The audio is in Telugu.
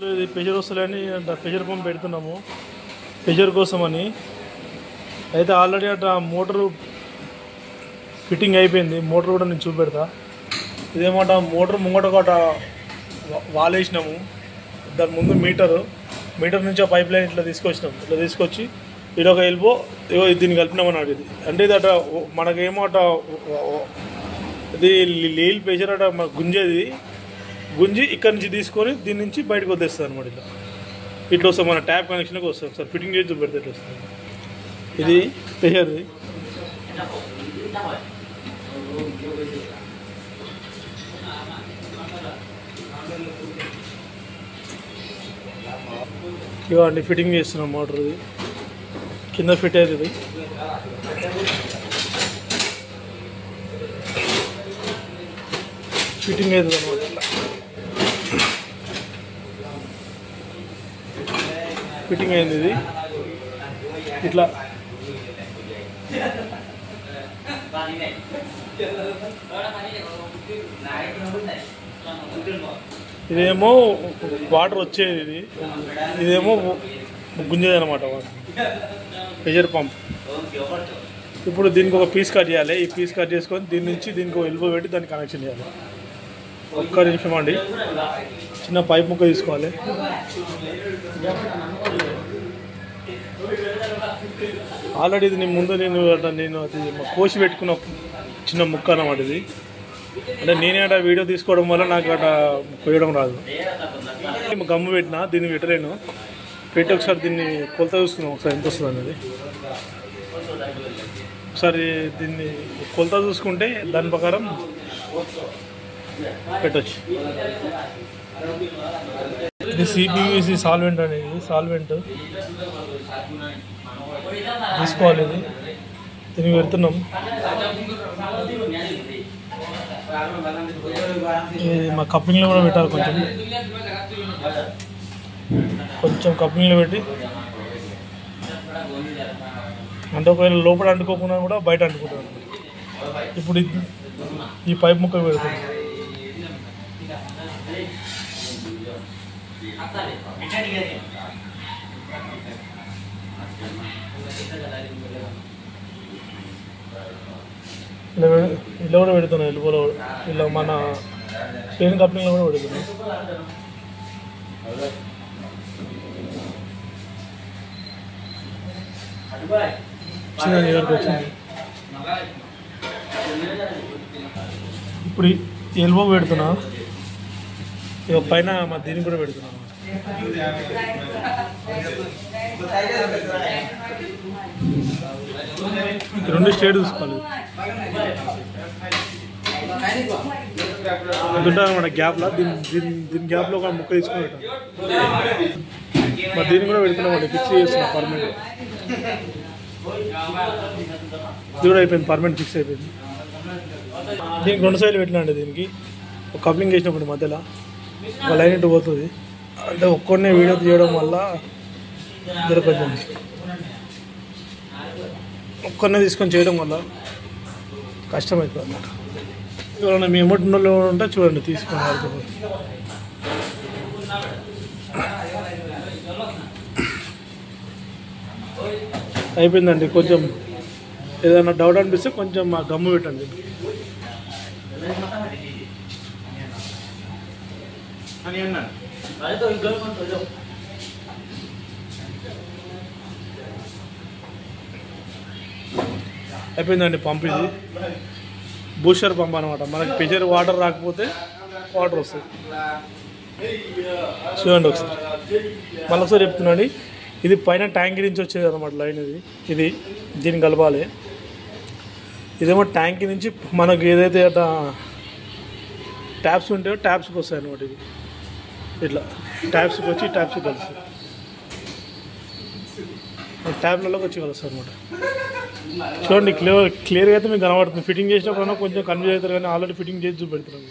ఇది ప్రెషర్ వస్తలేని ప్రెషర్ పంప్ పెడుతున్నాము ప్రెషర్ కోసమని. అయితే ఆల్రెడీ అట్లా మోటారు ఫిట్టింగ్ అయిపోయింది. మోటార్ కూడా నేను చూపెడతా. ఇదేమాట మోటార్ ముంగట ఒక వాలేసినాము. దాని ముందు మీటర్ నుంచి ఆ పైప్ లైన్ ఇట్లా తీసుకొచ్చినాము. ఇట్లా తీసుకొచ్చి ఇది ఒక ఎల్బో దీన్ని కలిపినామన్నాడు. ఇది అంటే ఇది అట మనకేమో అట ఇది నీళ్ళు ప్రెషర్ అట మన గుంజి ఇక్కడ నుంచి తీసుకొని దీని నుంచి బయటకు వదిలేస్తుంది అనమాట. ఇట్లా వస్తాం మన ట్యాప్ కనెక్షన్కి వస్తాం. సార్ ఫిట్టింగ్ చేసి చూపెడితే ఇట్లా వస్తుంది. ఇది ప్రెషర్ది. ఇవన్నీ ఫిట్టింగ్ చేస్తున్నాం మోటార్ది. కింద ఫిట్ అవుతుంది. ఫిట్టింగ్ అవుతుంది అనమాట. ఇట్లా ఫిట్టింగ్ అయింది. ఇది ఇట్లా ఇదేమో వాటర్ వచ్చేది, ఇదేమో గుంజేది అనమాట వాటర్ ప్రెషర్ పంప్. ఇప్పుడు దీనికి ఒక పీస్ కట్ చేయాలి. ఈ పీస్ కట్ చేసుకొని దీని నుంచి దీనికి ఒక ఎల్బో పెట్టి దాన్ని కనెక్షన్ చేయాలి. ఒక్క నిమిషం అండి. చిన్న పైప్ ముక్క తీసుకోవాలి. ఆల్రెడీ ఇది ముందు నేను అది కోసి పెట్టుకున్న చిన్న ముక్క అన్నమాట. ఇది అంటే నేనే అట వీడియో తీసుకోవడం వల్ల నాకు అట కోయడం రాదు. గమ్ము పెట్టినా, దీన్ని పెట్టలేను. పెట్టి ఒకసారి దీన్ని కొలత చూసుకున్నాం ఒకసారి ఎంత వస్తుంది అనేది. ఒకసారి దీన్ని కొలత చూసుకుంటే దాని ప్రకారం పెట్టచ్చు. ఇది సిపివిసి సాల్వెంట్ అనేది. సాల్వెంట్ తీసుకోవాలి. ఇది దీనికి పెడుతున్నాం. ఇది మా కప్లింగ్లో కూడా పెట్టాలి. కొంచెం కప్లింగ్లో పెట్టి, అంటే ఒకవేళ లోపల అంటుకోకుండా కూడా బయట అంటుకుంటాం. ఇప్పుడు ఈ పైప్ ముక్క పెడుతుంది. ఇలా కూడా పెడుతున్నాం. ఎల్బోలో ఇలా మన చైన్ కప్లింగ్లో కూడా పెడుతున్నాం. చిన్న దగ్గరకు వచ్చింది. ఇప్పుడు ఎల్బో పెడుతున్నా. ఇక పైన మా దీన్ని కూడా పెడుతున్నాం. రెండు స్టేట్ చూసుకోవాలి. ఉంటుంది అనమాట గ్యాప్లో. దీని గ్యాప్లో ఒక ముక్క తీసుకుని పెట్టాం. మరి దీన్ని కూడా పెడుతున్నాం. ఫిక్స్ చేస్తున్నాం పర్మనెంట్. ఇది కూడా అయిపోయింది, పర్మనెంట్ ఫిక్స్ అయిపోయింది. దీనికి రెండు సైడ్లు పెట్టినండి. దీనికి ఒక కప్లింగ్ చేసినప్పుడు మధ్యలో ఒక లైన్ ఇటు పోతుంది. అంటే ఒక్కడనే వీడియో తీయడం వల్ల కొంచెం ఒక్కడనే తీసుకొని చేయడం వల్ల కష్టమవుతుంది అన్నమాట. ఎవరైనా మీ ఎమ్మటిలో ఉంటే చూడండి, తీసుకొని వాడుకోండి. అయిపోయిందండి. కొంచెం ఏదైనా డౌట్ అనిపిస్తే కొంచెం మా గమ్ము పెట్టండి. అయిపోయిందండి పంప్. ఇది బూస్టర్ పంప్ అనమాట. మనకి ప్రెషర్ వాటర్ రాకపోతే వాటర్ వస్తుంది. చూడండి ఒకసారి, మళ్ళీ ఒకసారి చెప్తున్నాండి. ఇది పైన ట్యాంక్ నుంచి వచ్చేది అనమాట లైన్. ఇది దీన్ని కలపాలి. ఇదేమో ట్యాంక్ నుంచి మనకు ఏదైతే అట్లా ట్యాప్స్ ఉంటాయో ట్యాప్స్కి వస్తాయి అనమాట. ఇది ఇట్లా ట్యాప్స్కి వచ్చి ట్యాప్స్కి కలుస్తాయి. ట్యాబ్లలోకి వచ్చి కలుస్తాయి అనమాట. చూడండి క్లియర్గా అయితే మీకు కనబడుతుంది. ఫిట్టింగ్ చేసినప్పుడు కొంచెం కన్ఫ్యూజ్ అవుతారు, కానీ ఆల్రెడీ ఫిట్టింగ్ చేసి చూపెడుతున్నాం.